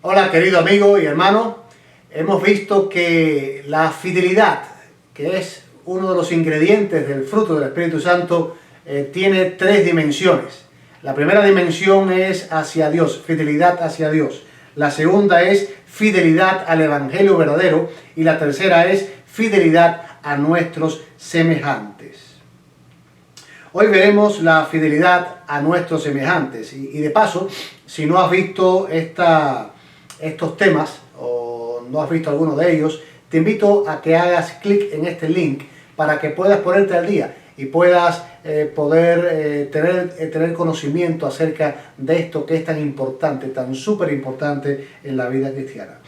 Hola querido amigo y hermano, hemos visto que la fidelidad, que es uno de los ingredientes del fruto del Espíritu Santo, tiene tres dimensiones. La primera dimensión es hacia Dios, fidelidad hacia Dios. La segunda es fidelidad al Evangelio verdadero y la tercera es fidelidad a nuestros semejantes. Hoy veremos la fidelidad a nuestros semejantes y de paso, si no has visto estos temas o no has visto alguno de ellos, te invito a que hagas clic en este link para que puedas ponerte al día y puedas tener conocimiento acerca de esto que es tan importante, tan súper importante en la vida cristiana.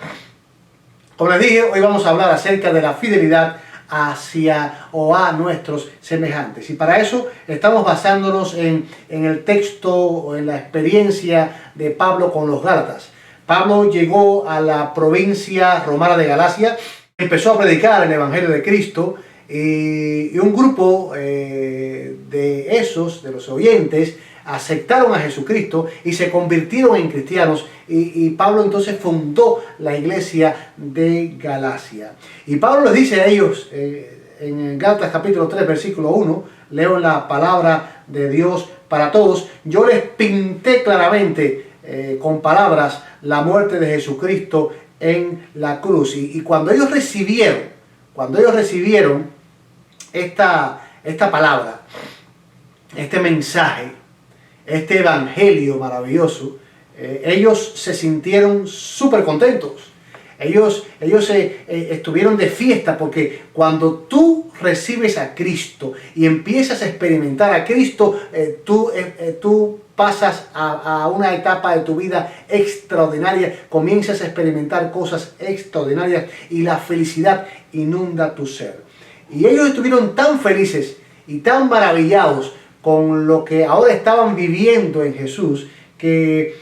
Como les dije, hoy vamos a hablar acerca de la fidelidad hacia o a nuestros semejantes. Y para eso estamos basándonos en el texto o en la experiencia de Pablo con los Gálatas. Pablo llegó a la provincia romana de Galacia, empezó a predicar el Evangelio de Cristo y un grupo de los oyentes, aceptaron a Jesucristo y se convirtieron en cristianos y Pablo entonces fundó la iglesia de Galacia. Y Pablo les dice a ellos en Gálatas capítulo 3 versículo 1, leo la palabra de Dios para todos: yo les pinté claramente con palabras la muerte de Jesucristo en la cruz. Y cuando ellos recibieron esta palabra, este mensaje, este evangelio maravilloso, ellos se sintieron súper contentos. Ellos estuvieron de fiesta, porque cuando tú recibes a Cristo y empiezas a experimentar a Cristo, tú pasas a una etapa de tu vida extraordinaria, comienzas a experimentar cosas extraordinarias y la felicidad inunda tu ser. Y ellos estuvieron tan felices y tan maravillados con lo que ahora estaban viviendo en Jesús, que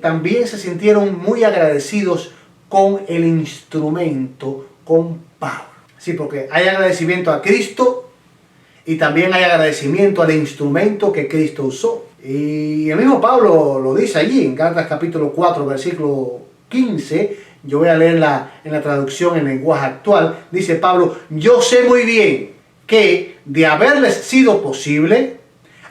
también se sintieron muy agradecidos con el instrumento, con Pablo. Sí, porque hay agradecimiento a Cristo y también hay agradecimiento al instrumento que Cristo usó. Y el mismo Pablo lo dice allí en Gálatas capítulo 4 versículo 15. Yo voy a leer en la traducción en lenguaje actual. Dice Pablo: yo sé muy bien que de haberles sido posible,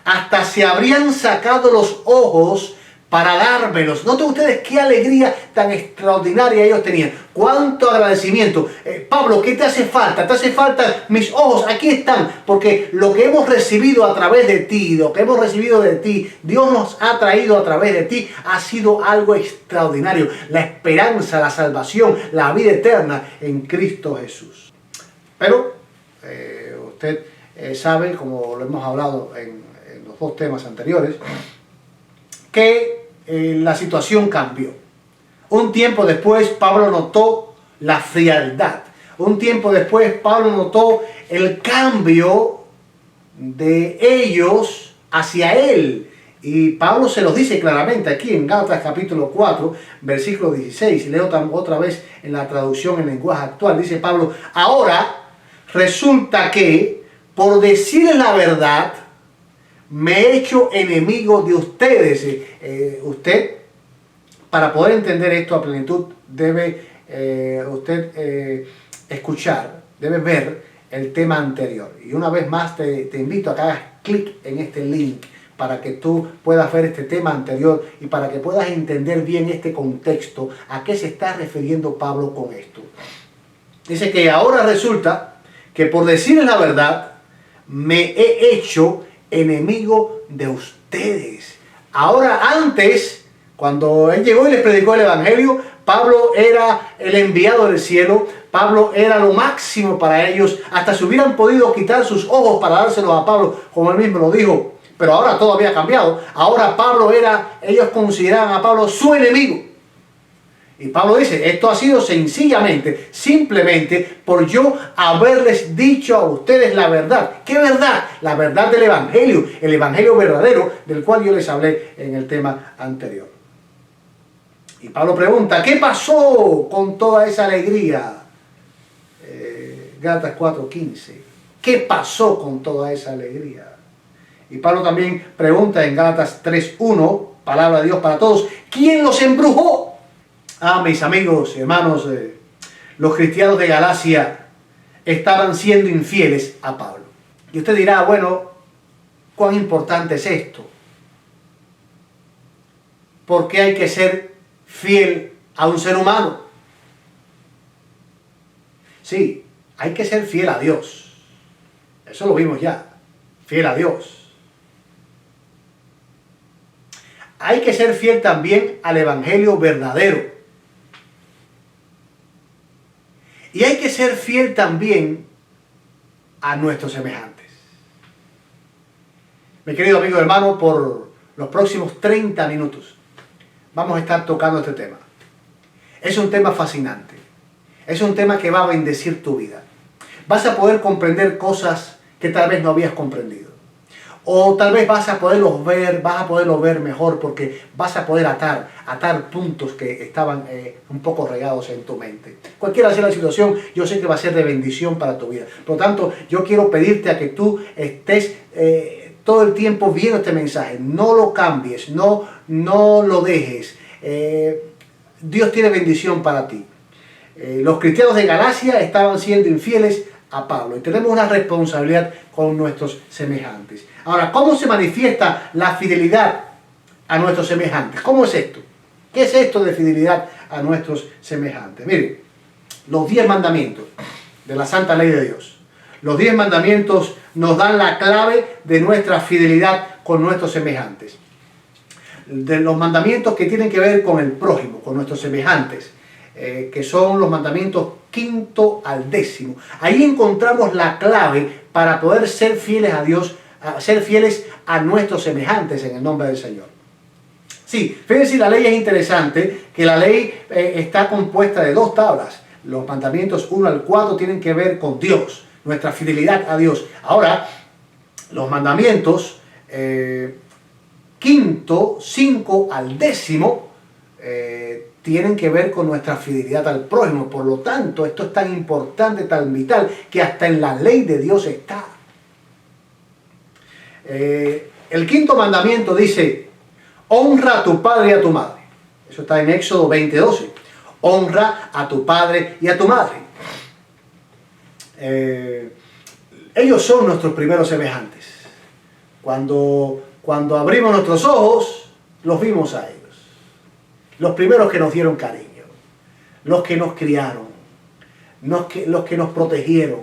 hasta se habrían sacado los ojos para dármelos. Noten ustedes qué alegría tan extraordinaria ellos tenían. Cuánto agradecimiento. Pablo, ¿qué te hace falta? Te hace falta mis ojos. Aquí están. Porque lo que hemos recibido a través de ti, lo que hemos recibido de ti, Dios nos ha traído a través de ti, ha sido algo extraordinario. La esperanza, la salvación, la vida eterna en Cristo Jesús. Pero usted sabe, como lo hemos hablado en los dos temas anteriores, que la situación cambió. Un tiempo después Pablo notó la frialdad. Un tiempo después Pablo notó el cambio de ellos hacia él. Y Pablo se los dice claramente aquí en Gálatas capítulo 4, versículo 16. Leo otra vez en la traducción en lenguaje actual. Dice Pablo: ahora resulta que, por decirles la verdad, me he hecho enemigo de ustedes. Usted, para poder entender esto a plenitud, debe escuchar, debe ver el tema anterior. Y una vez más te invito a que hagas clic en este link para que tú puedas ver este tema anterior y para que puedas entender bien este contexto, a qué se está refiriendo Pablo con esto. Dice que ahora resulta que, por decirles la verdad, me he hecho enemigo de ustedes. Ahora, antes, cuando él llegó y les predicó el Evangelio, Pablo era el enviado del cielo. Pablo era lo máximo para ellos. Hasta se hubieran podido quitar sus ojos para dárselos a Pablo, como él mismo lo dijo. Pero ahora todo había cambiado. Ahora ellos consideraban a Pablo su enemigo. Y Pablo dice: esto ha sido simplemente por yo haberles dicho a ustedes la verdad. ¿Qué verdad? La verdad del Evangelio, el Evangelio verdadero, del cual yo les hablé en el tema anterior. Y Pablo pregunta: ¿qué pasó con toda esa alegría? Gálatas 4:15. ¿Qué pasó con toda esa alegría? Y Pablo también pregunta en Gálatas 3:1, palabra de Dios para todos: ¿quién los embrujó? Mis amigos y hermanos, los cristianos de Galacia estaban siendo infieles a Pablo. Y usted dirá, bueno, ¿cuán importante es esto? ¿Por qué hay que ser fiel a un ser humano? Sí, hay que ser fiel a Dios. Eso lo vimos ya. Fiel a Dios. Hay que ser fiel también al evangelio verdadero. Y hay que ser fiel también a nuestros semejantes. Mi querido amigo hermano, por los próximos 30 minutos vamos a estar tocando este tema. Es un tema fascinante. Es un tema que va a bendecir tu vida. Vas a poder comprender cosas que tal vez no habías comprendido. O tal vez vas a poderlos ver mejor porque vas a poder atar puntos que estaban un poco regados en tu mente. Cualquiera sea la situación, yo sé que va a ser de bendición para tu vida. Por lo tanto, yo quiero pedirte a que tú estés todo el tiempo viendo este mensaje. No lo cambies, no lo dejes. Dios tiene bendición para ti. Los cristianos de Galacia estaban siendo infieles a Pablo y tenemos una responsabilidad con nuestros semejantes. Ahora, ¿cómo se manifiesta la fidelidad a nuestros semejantes? ¿Cómo es esto? ¿Qué es esto de fidelidad a nuestros semejantes? Miren, los 10 mandamientos de la santa ley de Dios. Los 10 mandamientos nos dan la clave de nuestra fidelidad con nuestros semejantes. De los mandamientos que tienen que ver con el prójimo, con nuestros semejantes. Que son los mandamientos 5 al 10. Ahí encontramos la clave para poder ser fieles a Dios, ser fieles a nuestros semejantes en el nombre del Señor. Sí, fíjense, la ley es interesante, que la ley está compuesta de 2 tablas. Los mandamientos 1 al 4 tienen que ver con Dios, nuestra fidelidad a Dios. Ahora, los mandamientos 5 al 10 tienen que ver con nuestra fidelidad al prójimo. Por lo tanto, esto es tan importante, tan vital, que hasta en la ley de Dios está. El 5.º mandamiento dice, honra a tu padre y a tu madre. Eso está en Éxodo 20:12. Honra a tu padre y a tu madre. Ellos son nuestros primeros semejantes. Cuando abrimos nuestros ojos, los vimos a ellos. Los primeros que nos dieron cariño, los que nos criaron, los que nos protegieron.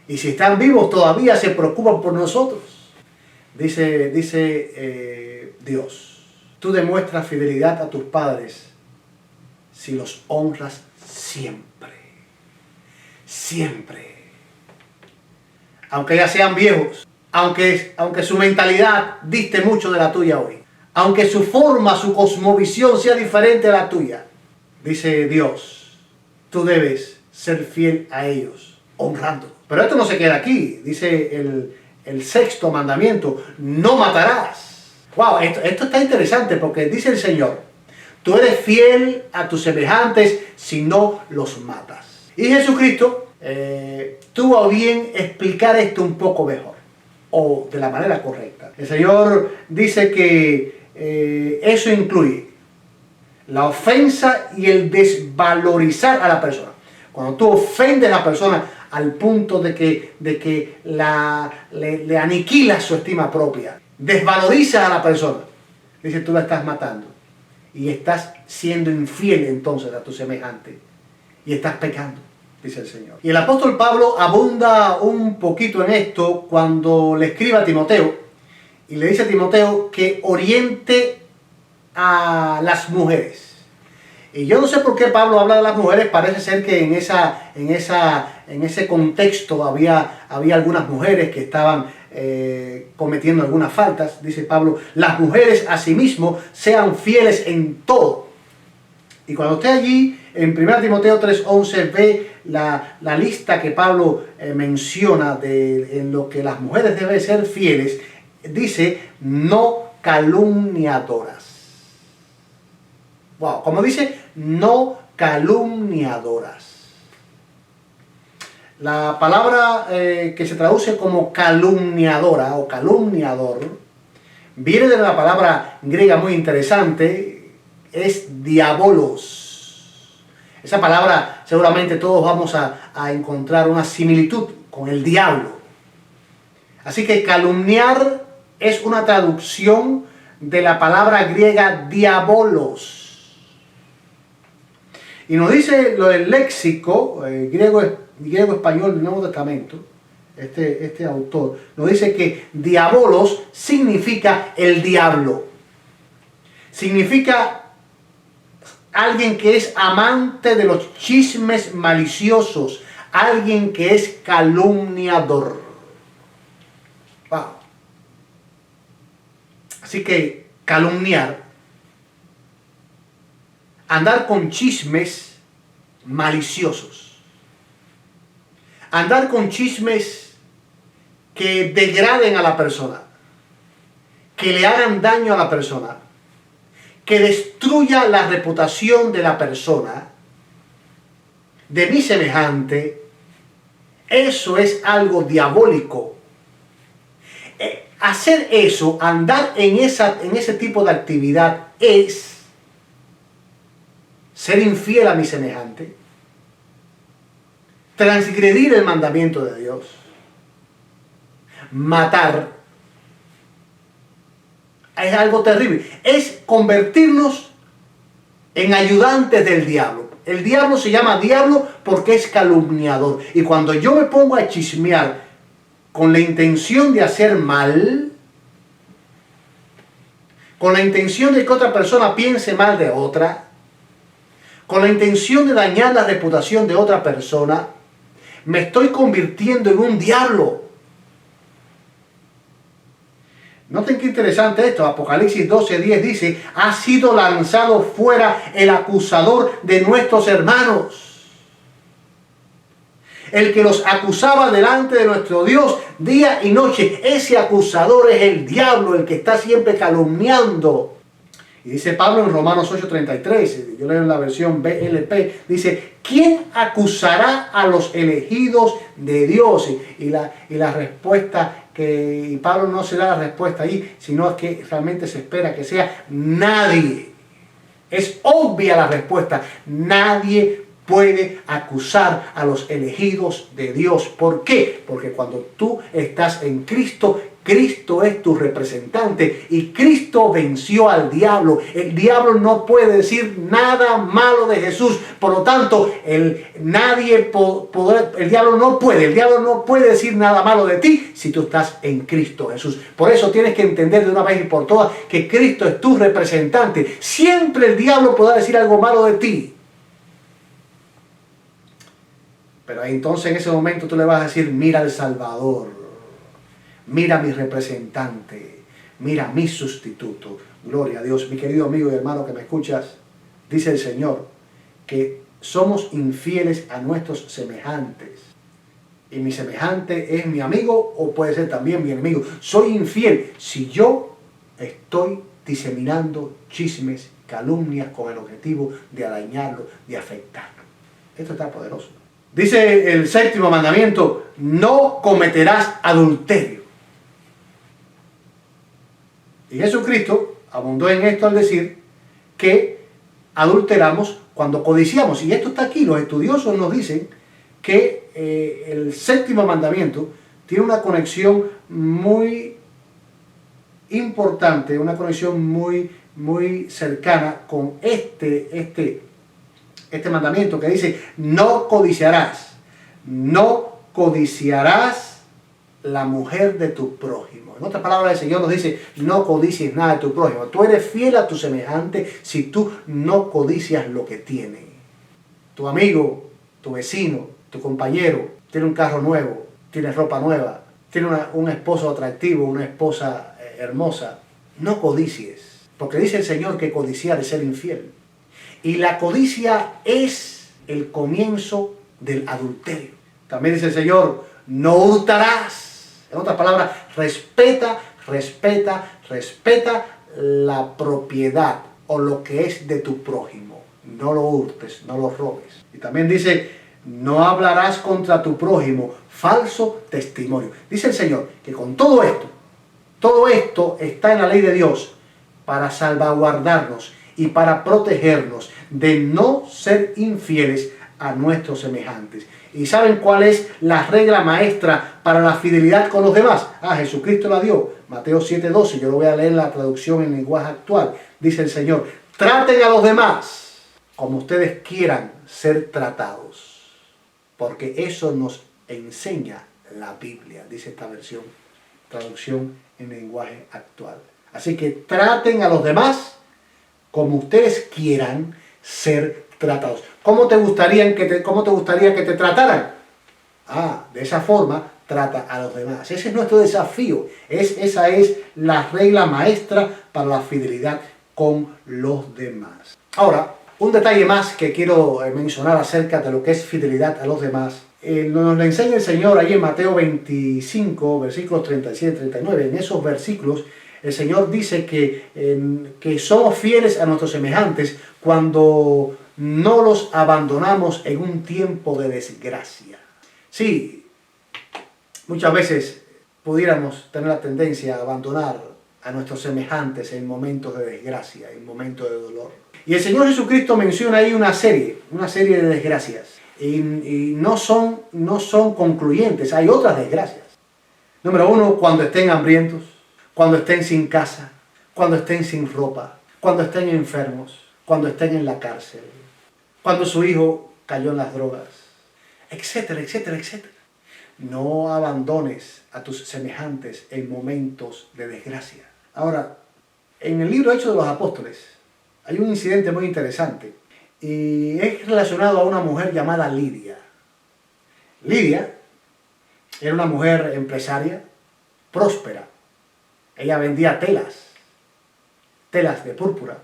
Y si están vivos todavía se preocupan por nosotros. Dice Dios, tú demuestras fidelidad a tus padres si los honras siempre. Siempre. Aunque ya sean viejos, aunque su mentalidad diste mucho de la tuya hoy. Aunque su forma, su cosmovisión sea diferente a la tuya, dice Dios, tú debes ser fiel a ellos, honrándolos. Pero esto no se queda aquí, dice el 6.º mandamiento, no matarás. Wow, esto está interesante porque dice el Señor, tú eres fiel a tus semejantes si no los matas. Y Jesucristo tuvo a bien explicar esto un poco mejor, o de la manera correcta. El Señor dice que eso incluye la ofensa y el desvalorizar a la persona. Cuando tú ofendes a la persona al punto de que le aniquilas su estima propia, desvalorizas a la persona, dice, tú la estás matando y estás siendo infiel entonces a tu semejante y estás pecando, dice el Señor. Y el apóstol Pablo abunda un poquito en esto cuando le escribe a Timoteo y le dice a Timoteo que oriente a las mujeres. Y yo no sé por qué Pablo habla de las mujeres, parece ser que en ese contexto había algunas mujeres que estaban cometiendo algunas faltas. Dice Pablo, las mujeres asimismo sean fieles en todo. Y cuando usted allí en 1 Timoteo 3:11 ve la lista que Pablo menciona en lo que las mujeres deben ser fieles, dice, no calumniadoras. Wow, como dice, no calumniadoras. La palabra que se traduce como calumniadora o calumniador viene de una palabra griega muy interesante es diabolos. Esa palabra seguramente todos vamos a encontrar una similitud con el diablo. Así que calumniar es una traducción de la palabra griega diabolos. Y nos dice lo del léxico griego-español del Nuevo Testamento, este autor, nos dice que diabolos significa el diablo. Significa alguien que es amante de los chismes maliciosos, alguien que es calumniador. Wow. Así que calumniar, andar con chismes maliciosos, andar con chismes que degraden a la persona, que le hagan daño a la persona, que destruya la reputación de la persona, de mi semejante, eso es algo diabólico. Hacer eso, andar en ese tipo de actividad es ser infiel a mi semejante, transgredir el mandamiento de Dios, matar. Es algo terrible. Es convertirnos en ayudantes del diablo. El diablo se llama diablo porque es calumniador. Y cuando yo me pongo a chismear con la intención de hacer mal, con la intención de que otra persona piense mal de otra, con la intención de dañar la reputación de otra persona, me estoy convirtiendo en un diablo. Noten qué interesante esto. Apocalipsis 12:10 dice: ha sido lanzado fuera el acusador de nuestros hermanos, el que los acusaba delante de nuestro Dios día y noche. Ese acusador es el diablo, el que está siempre calumniando. Y dice Pablo en Romanos 8:33, yo leo en la versión BLP, dice: ¿quién acusará a los elegidos de Dios? Y la respuesta y Pablo no se da la respuesta ahí, sino es que realmente se espera que sea nadie. Es obvia la respuesta: nadie puede acusar a los elegidos de Dios. ¿Por qué? Porque cuando tú estás en Cristo, Cristo es tu representante y Cristo venció al diablo. El diablo no puede decir nada malo de Jesús. Por lo tanto, el diablo no puede decir nada malo de ti si tú estás en Cristo Jesús. Por eso tienes que entender de una vez y por todas que Cristo es tu representante. Siempre el diablo podrá decir algo malo de ti. Pero entonces en ese momento tú le vas a decir: mira al Salvador, mira a mi representante, mira a mi sustituto. Gloria a Dios. Mi querido amigo y hermano que me escuchas, dice el Señor que somos infieles a nuestros semejantes. Y mi semejante es mi amigo o puede ser también mi enemigo. Soy infiel si yo estoy diseminando chismes, calumnias con el objetivo de dañarlo, de afectarlo. Esto está poderoso. Dice el séptimo mandamiento: no cometerás adulterio. Y Jesucristo abundó en esto al decir que adulteramos cuando codiciamos. Y esto está aquí. Los estudiosos nos dicen que el séptimo mandamiento tiene una conexión muy importante, una conexión muy cercana con este mandamiento que dice: no codiciarás. No codiciarás la mujer de tu prójimo. En otras palabras, el Señor nos dice: no codicies nada de tu prójimo. Tú eres fiel a tu semejante si tú no codicias lo que tiene. Tu amigo, tu vecino, tu compañero tiene un carro nuevo, tiene ropa nueva, tiene un esposo atractivo, una esposa hermosa. No codicies, porque dice el Señor que codiciar es ser infiel. Y la codicia es el comienzo del adulterio. También dice el Señor: no hurtarás. En otras palabras, respeta la propiedad o lo que es de tu prójimo. No lo hurtes, no lo robes. Y también dice: no hablarás contra tu prójimo falso testimonio. Dice el Señor que con todo esto está en la ley de Dios para salvaguardarnos y para protegernos de no ser infieles a nuestros semejantes. ¿Y saben cuál es la regla maestra para la fidelidad con los demás? Jesucristo la dio. Mateo 7:12, yo lo voy a leer en la traducción en lenguaje actual. Dice el Señor, traten a los demás como ustedes quieran ser tratados, porque eso nos enseña la Biblia, dice esta versión, traducción en lenguaje actual. Así que traten a los demás como ustedes quieran ser tratados. ¿Cómo te gustaría que te trataran? De esa forma trata a los demás. Ese es nuestro desafío. Esa es la regla maestra para la fidelidad con los demás. Ahora, un detalle más que quiero mencionar acerca de lo que es fidelidad a los demás. Nos lo enseña el Señor ahí en Mateo 25, versículos 37 y 39. En esos versículos el Señor dice que somos fieles a nuestros semejantes cuando no los abandonamos en un tiempo de desgracia. Sí, muchas veces pudiéramos tener la tendencia a abandonar a nuestros semejantes en momentos de desgracia, en momentos de dolor. Y el Señor Jesucristo menciona ahí una serie de desgracias. Y no son concluyentes, hay otras desgracias. Número 1, cuando estén hambrientos, cuando estén sin casa, cuando estén sin ropa, cuando estén enfermos, cuando estén en la cárcel, cuando su hijo cayó en las drogas, etcétera, etcétera, etcétera. No abandones a tus semejantes en momentos de desgracia. Ahora, en el libro Hechos de los Apóstoles hay un incidente muy interesante y es relacionado a una mujer llamada Lidia. Lidia era una mujer empresaria, próspera. Ella vendía telas de púrpura.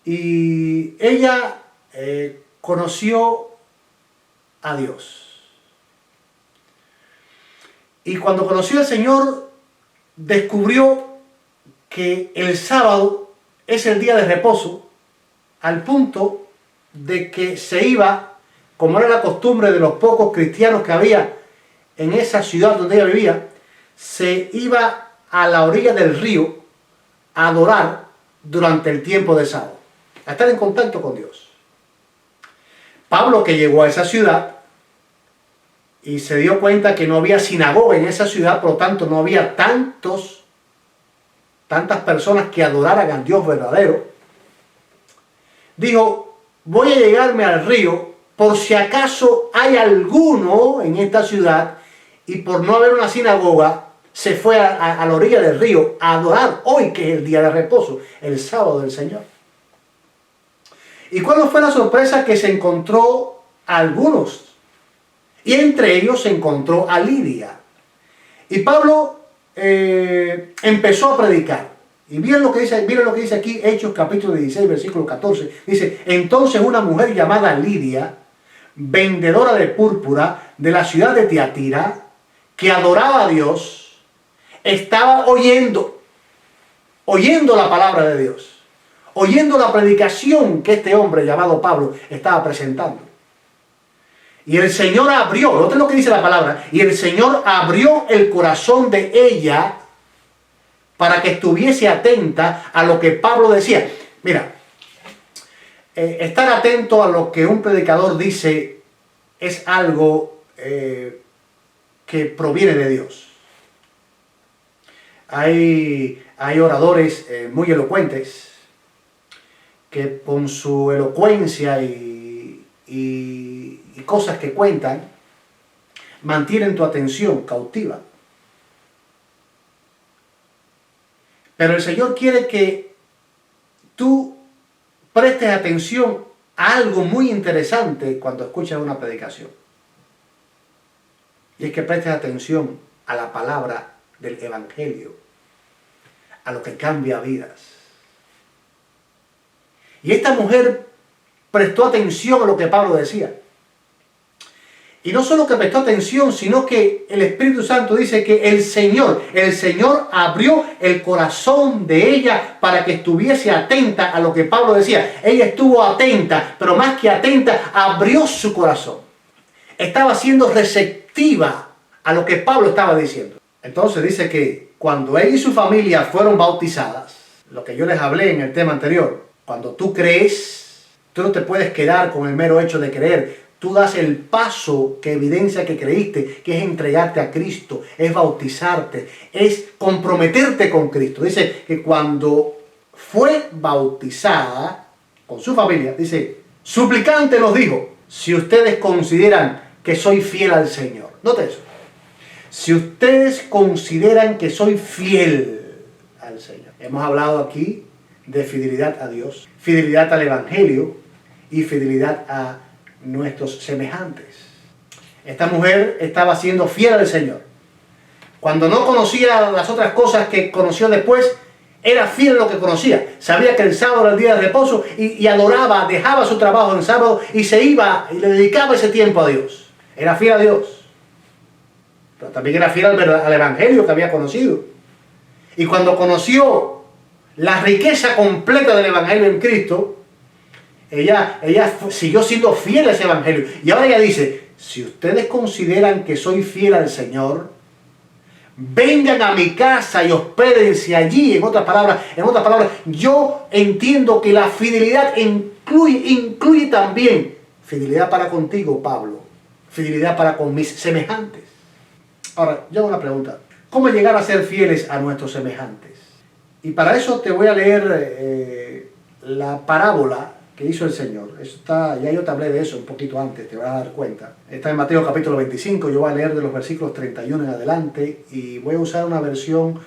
Y ella conoció a Dios. Y cuando conoció al Señor, descubrió que el sábado es el día de reposo, al punto de que se iba, como era la costumbre de los pocos cristianos que había en esa ciudad donde ella vivía, se iba a la orilla del río a adorar durante el tiempo de sábado, a estar en contacto con Dios. Pablo, que llegó a esa ciudad y se dio cuenta que no había sinagoga en esa ciudad, por lo tanto no había tantas personas que adoraran al Dios verdadero, dijo, voy a llegarme al río por si acaso hay alguno en esta ciudad, y por no haber una sinagoga, se fue a la orilla del río a adorar hoy, que es el día de reposo, el sábado del Señor. ¿Y cuál fue la sorpresa? Que se encontró a algunos, y entre ellos se encontró a Lidia. Y Pablo empezó a predicar. Y miren lo que dice aquí, Hechos capítulo 16, versículo 14. Dice, entonces una mujer llamada Lidia, vendedora de púrpura de la ciudad de Tiatira, que adoraba a Dios, estaba oyendo la palabra de Dios, oyendo la predicación que este hombre llamado Pablo estaba presentando. Y el Señor abrió, noten lo que dice la palabra, y el Señor abrió el corazón de ella para que estuviese atenta a lo que Pablo decía. Mira, estar atento a lo que un predicador dice es algo que proviene de Dios. Hay oradores muy elocuentes que con su elocuencia y cosas que cuentan mantienen tu atención cautiva. Pero el Señor quiere que tú prestes atención a algo muy interesante cuando escuchas una predicación. Y es que prestes atención a la palabra del Evangelio, a lo que cambia vidas. Y esta mujer prestó atención a lo que Pablo decía. Y no solo que prestó atención, sino que el Espíritu Santo dice que el Señor abrió el corazón de ella para que estuviese atenta a lo que Pablo decía. Ella estuvo atenta, pero más que atenta, abrió su corazón. Estaba siendo receptiva a lo que Pablo estaba diciendo. Entonces dice que cuando ella y su familia fueron bautizadas, lo que yo les hablé en el tema anterior. Cuando tú crees, tú no te puedes quedar con el mero hecho de creer. Tú das el paso que evidencia que creíste, que es entregarte a Cristo, es bautizarte, es comprometerte con Cristo. Dice que cuando fue bautizada con su familia, dice, suplicante nos dijo, si ustedes consideran que soy fiel al Señor. Note eso. Si ustedes consideran que soy fiel al Señor. Hemos hablado aquí de fidelidad a Dios, fidelidad al Evangelio y fidelidad a nuestros semejantes. Esta mujer estaba siendo fiel al Señor. Cuando no conocía las otras cosas que conoció después, era fiel a lo que conocía. Sabía que el sábado era el día de reposo y adoraba, dejaba su trabajo en sábado y se iba y le dedicaba ese tiempo a Dios. Era fiel a Dios. Pero también era fiel al Evangelio que había conocido. Y cuando conoció la riqueza completa del Evangelio en Cristo, ella siguió siendo fiel a ese Evangelio. Y ahora ella dice, si ustedes consideran que soy fiel al Señor, vengan a mi casa y hospédense allí. En otras palabras, yo entiendo que la fidelidad incluye también fidelidad para contigo, Pablo. Fidelidad para con mis semejantes. Ahora, yo hago una pregunta. ¿Cómo llegar a ser fieles a nuestros semejantes? Y para eso te voy a leer la parábola que hizo el Señor. Eso está, ya yo te hablé de eso un poquito antes, te vas a dar cuenta. Está en Mateo capítulo 25, yo voy a leer de los versículos 31 en adelante y voy a usar una versión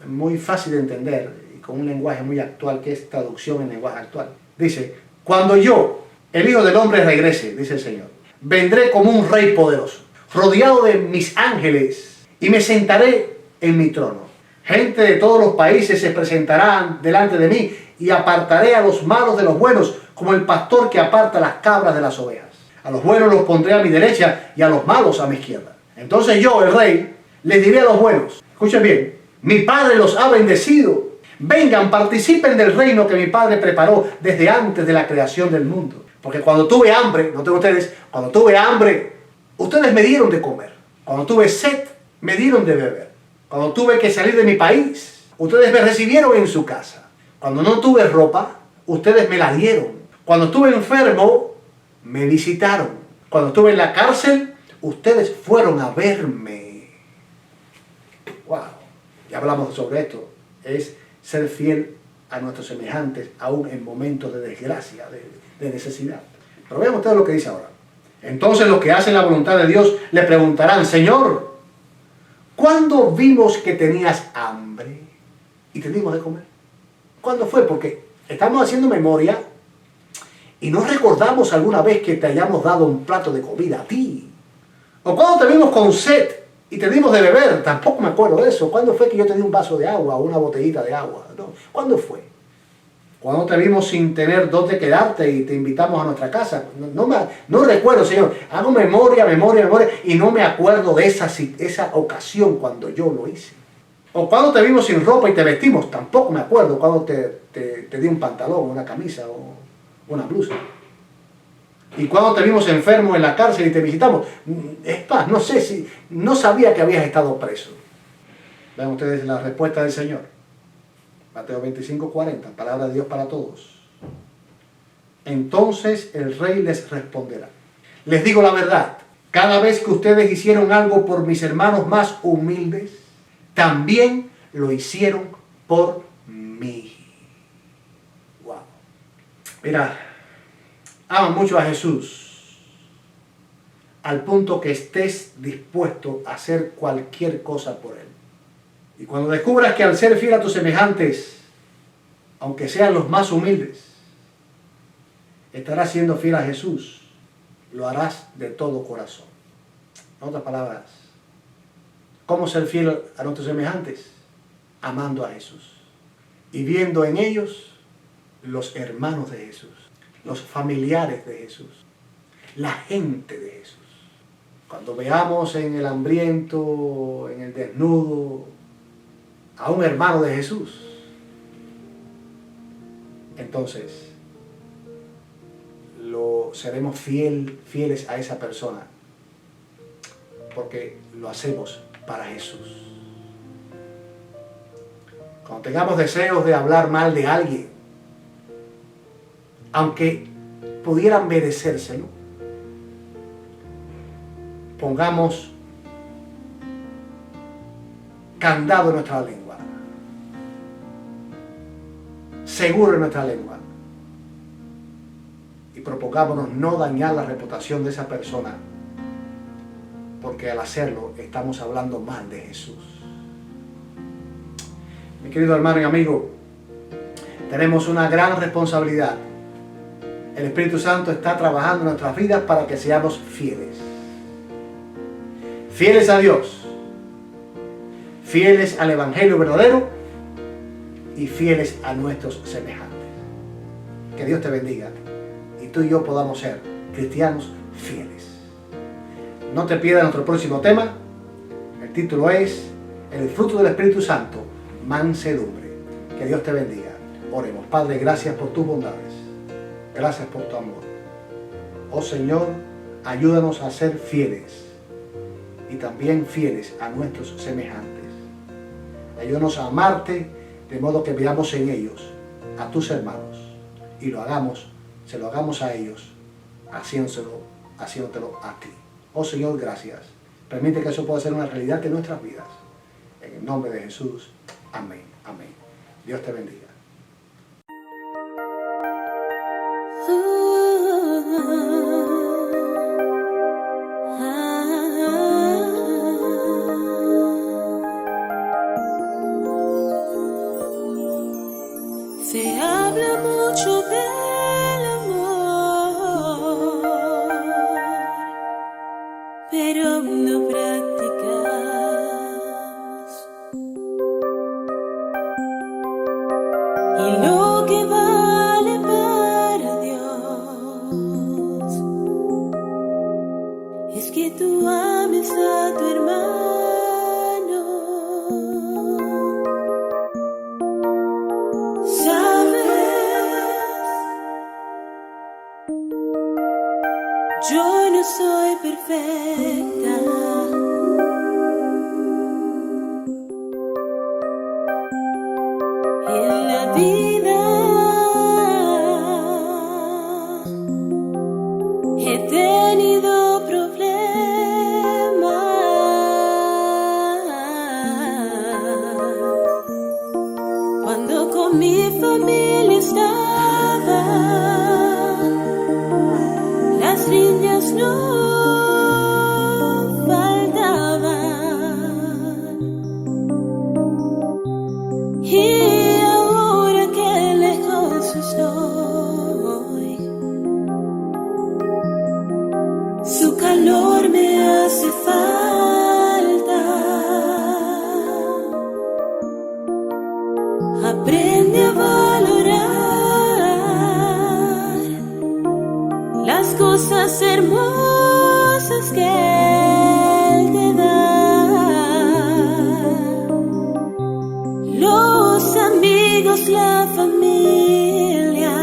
muy fácil de entender y con un lenguaje muy actual, que es traducción en lenguaje actual. Dice, cuando yo, el Hijo del Hombre, regrese, dice el Señor, vendré como un rey poderoso, rodeado de mis ángeles, y me sentaré en mi trono. Gente de todos los países se presentarán delante de mí, y apartaré a los malos de los buenos, como el pastor que aparta las cabras de las ovejas. A los buenos los pondré a mi derecha, y a los malos a mi izquierda. Entonces yo, el rey, les diré a los buenos, escuchen bien, mi Padre los ha bendecido. Vengan, participen del reino que mi Padre preparó desde antes de la creación del mundo. Porque cuando tuve hambre, no tengo ustedes, cuando tuve hambre, ustedes me dieron de comer. Cuando tuve sed, me dieron de beber. Cuando tuve que salir de mi país, ustedes me recibieron en su casa. Cuando no tuve ropa, ustedes me la dieron. Cuando estuve enfermo, me visitaron. Cuando estuve en la cárcel, ustedes fueron a verme. Wow, ya hablamos sobre esto. Es ser fiel a nuestros semejantes, aún en momentos de desgracia, de necesidad. Pero vean ustedes lo que dice ahora. Entonces los que hacen la voluntad de Dios le preguntarán, Señor, ¿cuándo vimos que tenías hambre y te dimos de comer? ¿Cuándo fue? Porque estamos haciendo memoria y no recordamos alguna vez que te hayamos dado un plato de comida a ti. O cuando te vimos con sed y te dimos de beber, tampoco me acuerdo de eso. ¿Cuándo fue que yo te di un vaso de agua o una botellita de agua? No. ¿Cuándo fue? Cuando te vimos sin tener dónde quedarte y te invitamos a nuestra casa. No recuerdo, Señor. Hago memoria, y no me acuerdo de esa ocasión cuando yo lo hice. O cuando te vimos sin ropa y te vestimos. Tampoco me acuerdo cuando te di un pantalón, una camisa o una blusa. Y cuando te vimos enfermo en la cárcel y te visitamos. Es más, no sabía que habías estado preso. Vean ustedes la respuesta del Señor. Mateo 25:40, palabra de Dios para todos. Entonces el rey les responderá. Les digo la verdad, cada vez que ustedes hicieron algo por mis hermanos más humildes, también lo hicieron por mí. Wow. Mira, aman mucho a Jesús, al punto que estés dispuesto a hacer cualquier cosa por Él. Y cuando descubras que al ser fiel a tus semejantes, aunque sean los más humildes, estarás siendo fiel a Jesús, lo harás de todo corazón. En otras palabras, ¿cómo ser fiel a nuestros semejantes? Amando a Jesús y viendo en ellos los hermanos de Jesús, los familiares de Jesús, la gente de Jesús. Cuando veamos en el hambriento, en el desnudo, a un hermano de Jesús, entonces seremos fieles a esa persona, porque lo hacemos para Jesús. cuando tengamos deseos de hablar mal de alguien, aunque pudieran merecérselo, pongamos candado en nuestra lengua, seguro en nuestra lengua, y propongámonos no dañar la reputación de esa persona, porque al hacerlo estamos hablando mal de Jesús. Mi querido hermano y amigo, tenemos una gran responsabilidad. El Espíritu Santo está trabajando en nuestras vidas para que seamos fieles. Fieles a Dios, fieles al Evangelio verdadero y fieles a nuestros semejantes. Que Dios te bendiga y tú y yo podamos ser cristianos fieles. No te pierdas nuestro próximo tema. El título es El fruto del Espíritu Santo, mansedumbre. Que Dios te bendiga. Oremos. Padre, gracias por tus bondades. Gracias por tu amor. Oh Señor, ayúdanos a ser fieles y también fieles a nuestros semejantes. Ayúdanos a amarte de modo que veamos en ellos a tus hermanos y se lo hagamos a ellos, haciéndotelo a ti. Oh Señor, gracias. Permite que eso pueda ser una realidad en nuestras vidas. En el nombre de Jesús. Amén. Amén. Dios te bendiga. Se habla mucho del amor, pero no practicamos. Y lo que vale para Dios es que tú ames a tu hermano. Yo no soy perfecta, en la vida he tenido problemas. Cuando con mi familia estaba, las riñas no faltaban. Y ahora que lejos estoy, su calor me hace falta. Aprende a valorar las cosas hermosas que Él te da. Los amigos, la familia,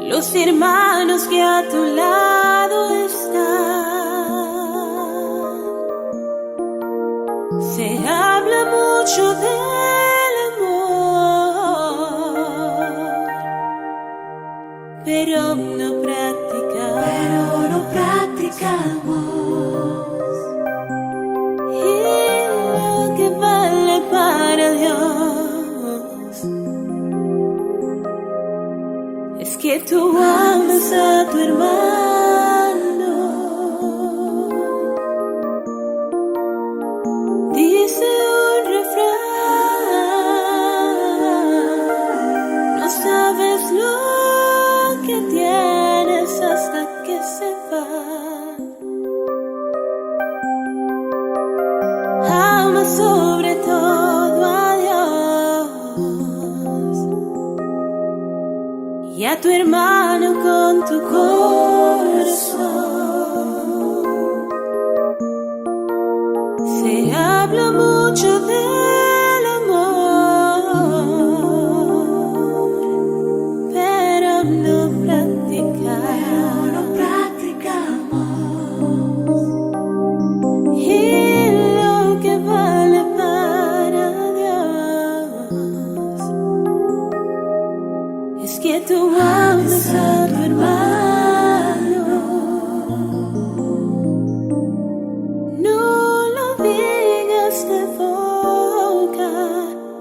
los hermanos que a tu lado están. Se habla mucho del amor, pero no practicamos. Y lo que vale para Dios es que tú amas a tu hermano. Dice un refrán: no sabes lo que tienes hasta que se va. Ama sobre todo a Dios y a tu hermano con tu corazón. Se habla mucho del amor, pero no practicamos. Y lo que vale hermano. No lo digas de boca,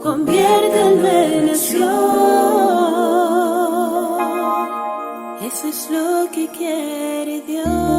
conviértelo en acción. Eso es lo que quiere Dios.